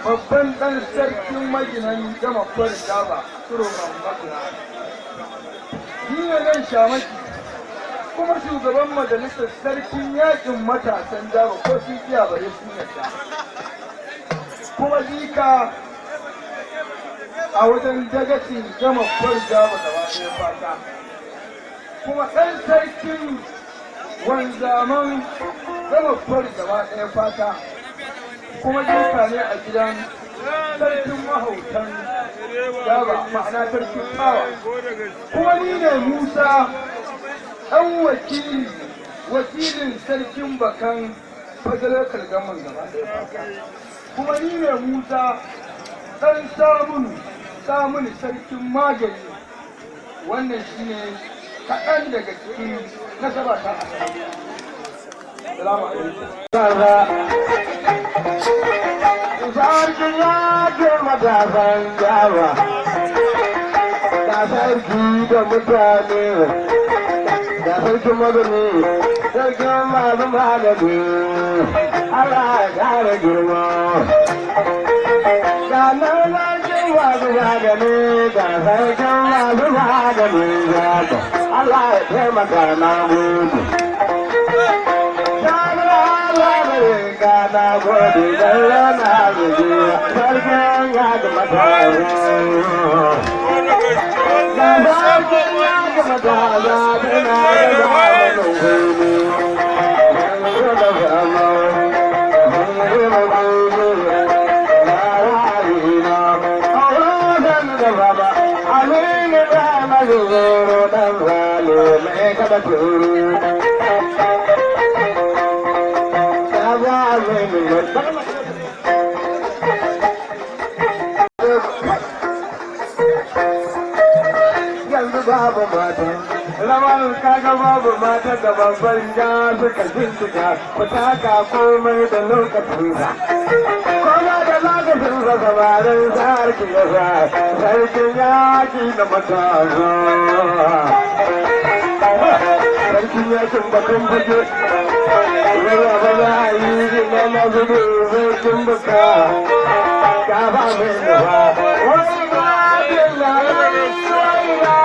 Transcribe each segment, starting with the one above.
babban ɗan sarkin maginan gama kwarin daba turoman makina ni ne nan shamaki kuma shugaban majalisar sarkin yakin matasan daba ko sun iya bare sun yadda kuma jika a wajen dagacin gama kwarin daba gaba ɗaya fata kuma ɗan sarkin wanzaman gama kwarin gaba ɗaya fata kuma jinka ne a gidan sarkin mahautan daba ma'ana sarkin fawa kuma ni ne Musa ɗan wakilin sarkin bakan fadalar kalgaman gaba ɗaya kuma ni ne Musa ɗan samuni sarkin magani wannan shine kaɗan daga cikin nasaba ta asali. Salamu alaikum. Sarkin yakin matasan jawa, da sarki da mutane, da sarkin magani, sarkin masu magani, Allah ya ƙara girma. magani ga sarkin masu maganin zaka Allah ya taimaka na gudu na gode don rana zuji sarkin ya gama tare ga sarkin ya gama tare tana da zamanin hulu da fama da gudu na ra'ayina aurodan da baba amini da mazuru dan zalo mai kada turu yanzu babu mata lamar kaga babu mata da babban ja suka bincika ku taka komai da lokacinsa kuma da lokacinsa samarin sarki ya sa sarkin yaki da matasa sarkin yakin batun fage yawa ba za a yi ina na zubi sarkin buka ka ba mai nufa wani ba dillalai wani ba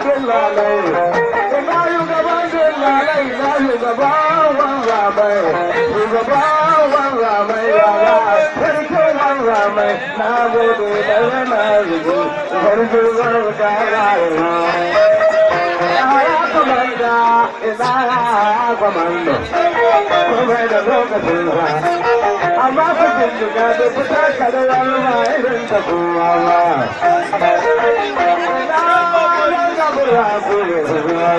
dillalai ina shugaban dillalai ina shugaban wanzamai shugaban wanzamai yawa sarkin wanzamai na gode da yana zubi sarkin zarka rayuwa ina kwamando kuma da lokacin sa amma ku bincika da fita kada wani ba irin ta kowa ba ina nan ga bura ku ne su zuwa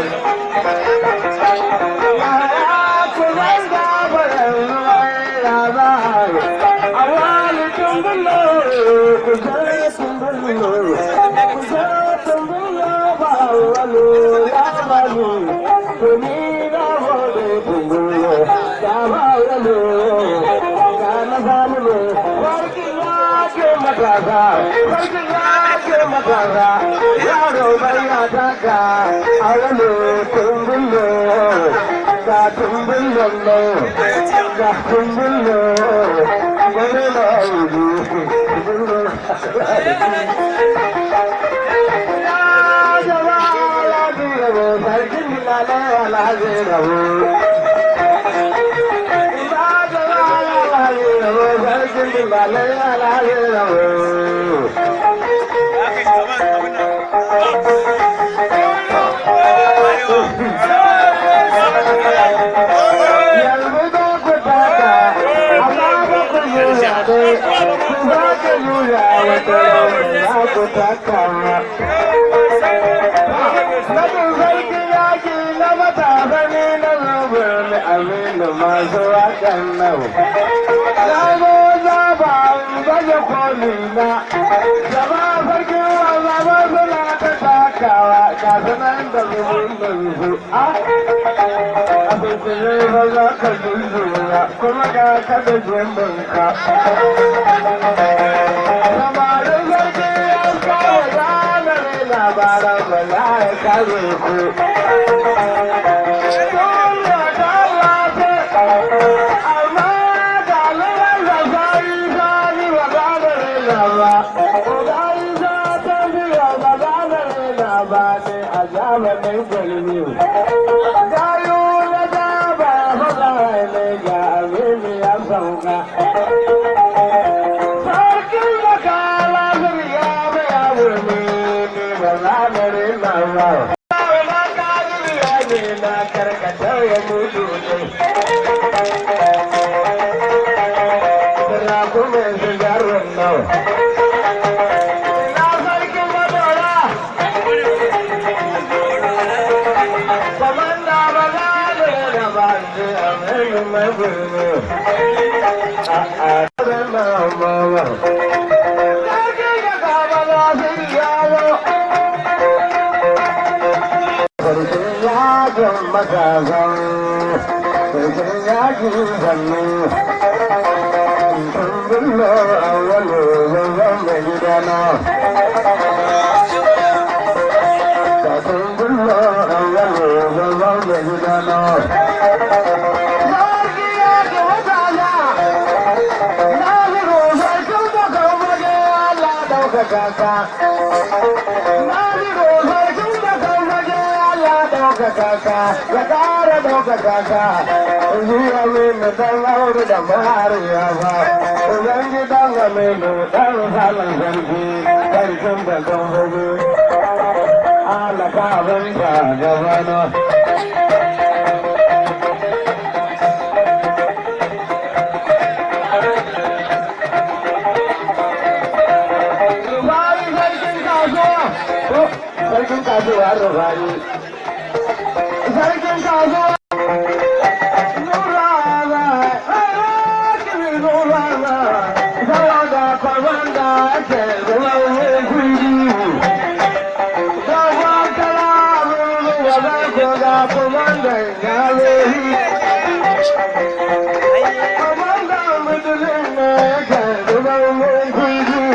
ku zai da bayan ruwa ya za a wani tumbullo ku zai tumbullo ku zai tumbullo ba wani ya bani Kunina hode pungulo, kamalo, kanavalo, warkiya ke matasa, yaro baya taka, awalo tumbulo, ka tumbulo, ka tumbulo, tumbulo, tumbulo. masu wakan nau na zo zaba baje koli na zama farkin wanda ba suna ta takawa kasunan da zubin da zuzu a abinci zai ba za ka zuzuwa kuma ga kada jimbinka samarin sarki ya kawo zanarin labaran ba za a kare ku ɗaukaka ka. Na ji sarkin da kan fage Allah ɗaukaka ka, ya ƙara ɗaukaka ka. Zuwa mini ɗan aure da mahariya ba, Ubangi ɗan aminu ɗan salon sarki, sarkin da kan fage. Allah ka abinta gabana. Sarkin kasuwa Rufai, sarkin kasuwa Nurana, kimi Nurana, Zawaga kwamanda ake zuwa kudi. Zawa kalamun wadda koga kwamandan yalehi. Kwamandan mutumin ne ake zuwa kudi.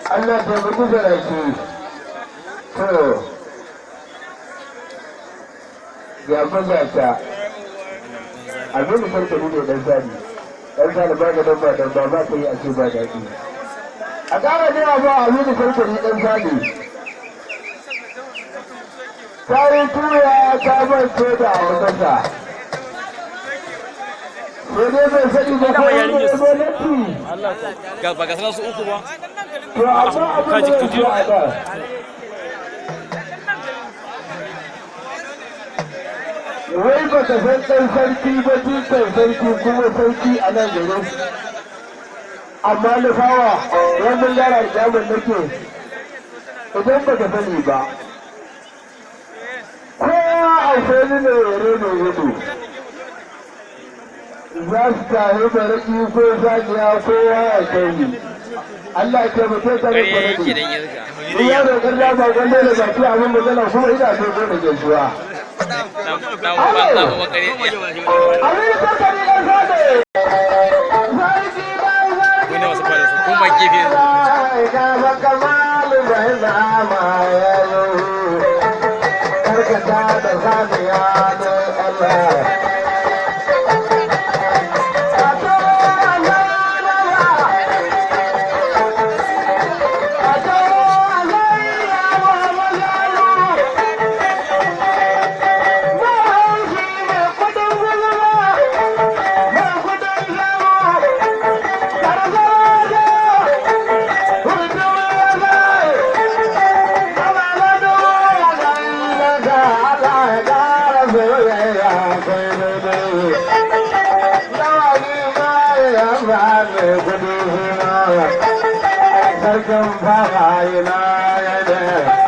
Allah ta mutu da rake. To, ya mazata, abin da farko ne dan sani, ba ga dan ba ta yi a ce ba daɗi. A ƙara ne abu abin da farko ne dan sani. Ta yi tuya ta mance da albasa. Sai dai bai sani ba ko ne gwamnati. Ga ba ga sanar su uku ba. To amma abin da zai a da. Wai ba ta san ɗan sarki ba jikin sarki kuma sarki a nan gari. Amma nufawa wannan yara da jamun nake idan ba ta sani ba. Kowa a sani ne yare ne gudu. Za su tahi baraki ko zagiya kowa ya kai. Allah ya taimake ta ne ba da ya da karda ba gwanda da baki abin magana kuma ina so ko da gaisuwa. Abin da ka ne ɗan sade. Wani wasu fara su kuma gefe. Ka ba kamalu bai zama ya yi. Karkata da sadiya da Allah. sarkin fara ina yadda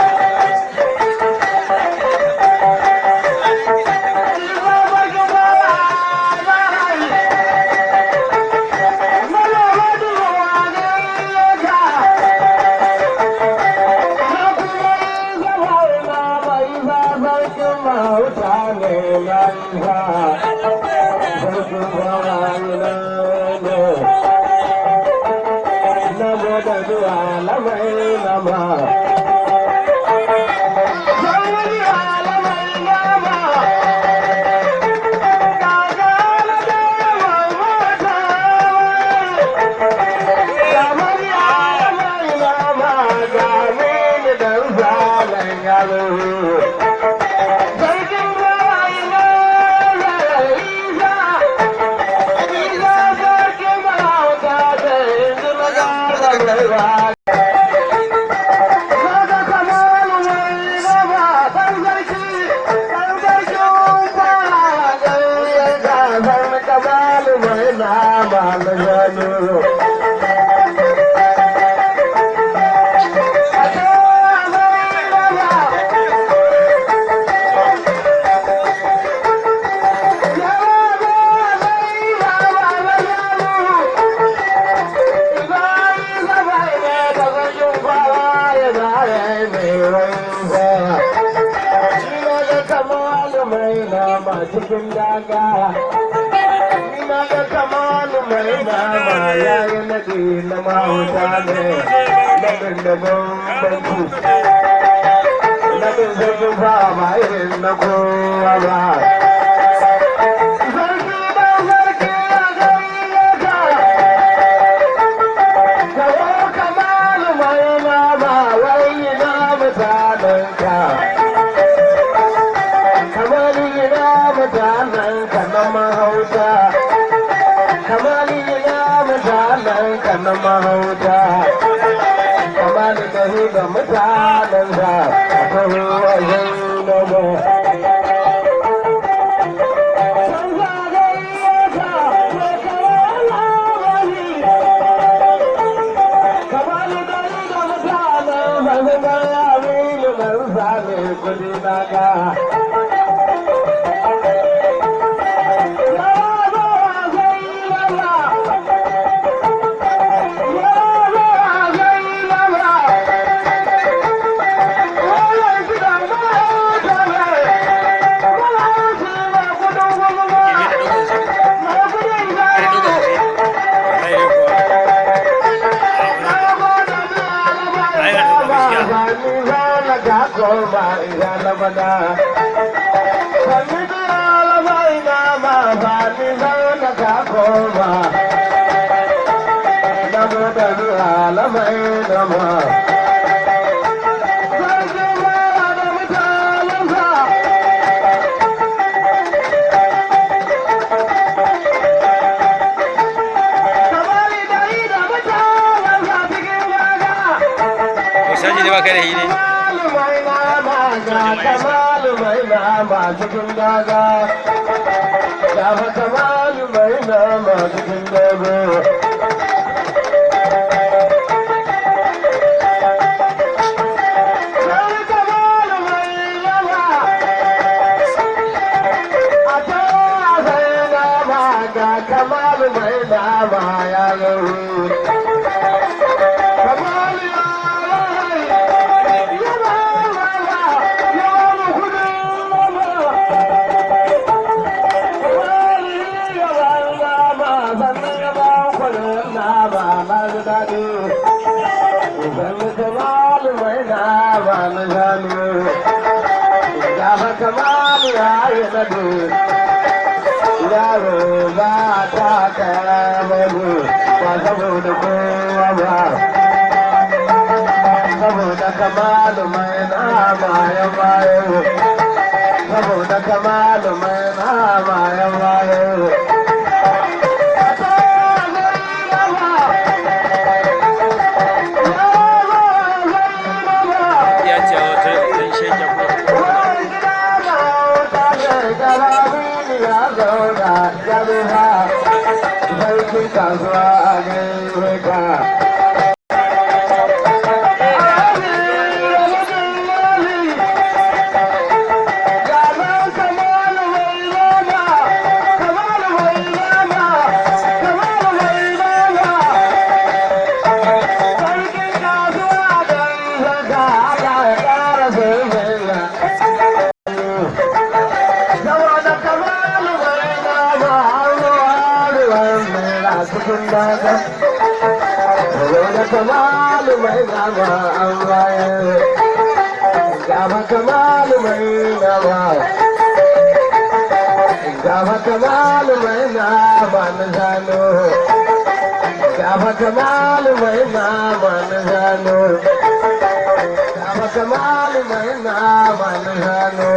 cikin daga ina da kamalu mai nama yayin nadi na mahauta ne nadin da bambanci nadin zai ba ma irin na kowa ba sarki da sarki a gayyata kawo kamalu mai nama wai na mutanenka mutanen ka na mahauta kamali ya mutanen ka na mahauta kamali da higa mutanen da ta ruwa zai nabo kamali da higa mutanen da ya wili nan zane kudi daga cikin daga ya fata malu mai nama cikin daga kamalu mai nama ya gauru kamalu ya yi nadu yaro ba ta kamalu ba saboda kowa ba saboda kamalu mai nama ya bayo saboda kamalu mai nama ya bayo kasuwa a gaisa kamalu mai nama an bayar gaba kamalu mai nama gaba kamalu mai nama na shanu gaba kamalu mai nama na shanu gaba kamalu mai nama na shanu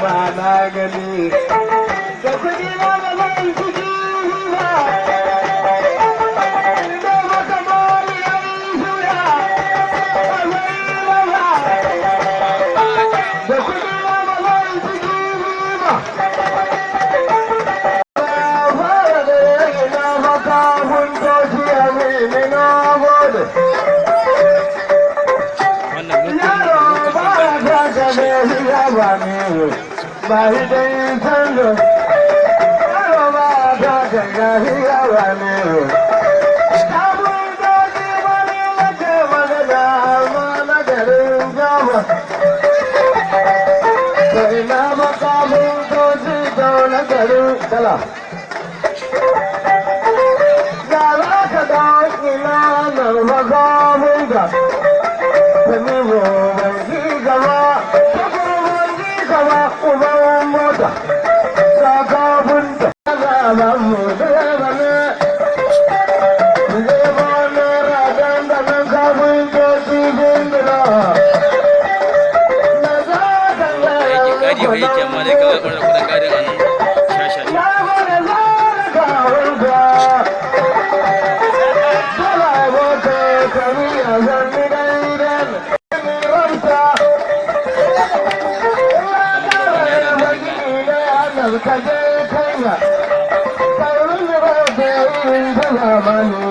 ba na gani da kudi na ba zan ciki ba da maka mori ya yi shuya ba zai ba da kudi na ba zan ciki ba fara da yake na maka huntoci a mini na gode yaro ba ta gabe ya ba ne Bahi dai tango, yaro ba ta ganga hiyawa ne. Abun doji wani yake magana amma na garin gaba. To ina makamun doji daula garin dala. Gara ka da ina nan makamun ka. Sani mu bai ji gaba. Uban mota, sakabunta, zamanmu direba ne, direba ne ragan da nan kafin josi bindira. Na za ka gaya muku nan ya gwada zara kawunka. Dala bote kami a zanni daidan, ranta. Kaje kanya, saurin da irin ta zamani,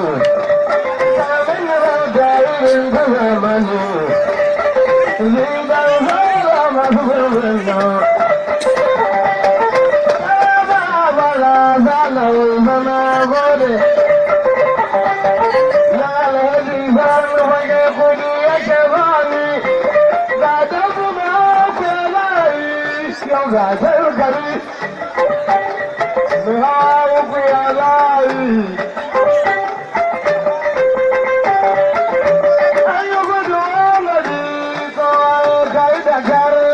saurin da irin ta zamani, zidan zaura masu birnin nan. Ba bala zanar zama gode, na alhaji bani fage kudi yake bani, ga dabu ma ke layi, yau ga sarkari. Mihawu ya layi, ayo gudu amadi kawai kai da kare.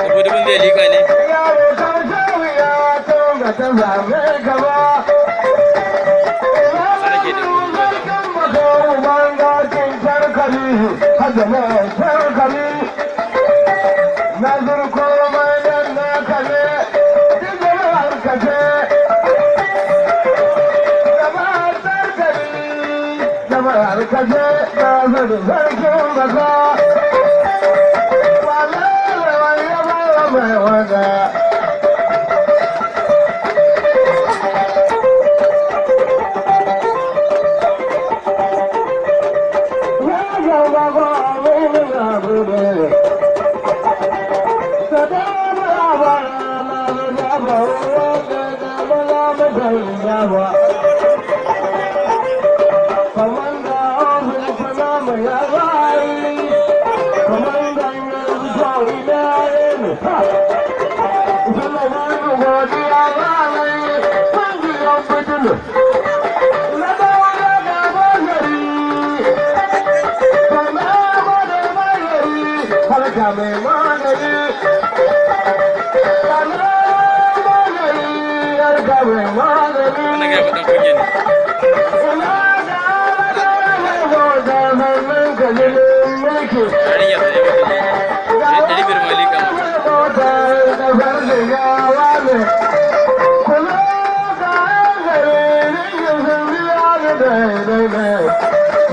Dubu-dubun zai liƙa ne. Yaro karshe wuya tun ga ta zame gaba. Sarkin maka uban gajin sarkali, hada mai sarkali. Na zurko mai dan na kale, digar kace. Kaje na zuru sarkin baka walala wani bala mai wada ya gaba ba mai na bude sadama ba na ba wada da bala mai ba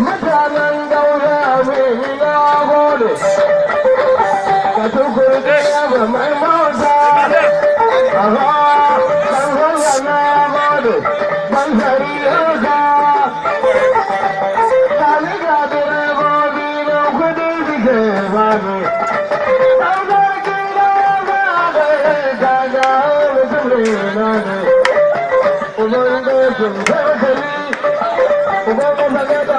mutanen daura mai ya gode ka tukurke ba mai mota aha kan zanga na gode ban sari yanka tali ga direbobi na kudi suke bani ɗaukar gida ba da gaga mutum na ne uban da sun sarkari uban da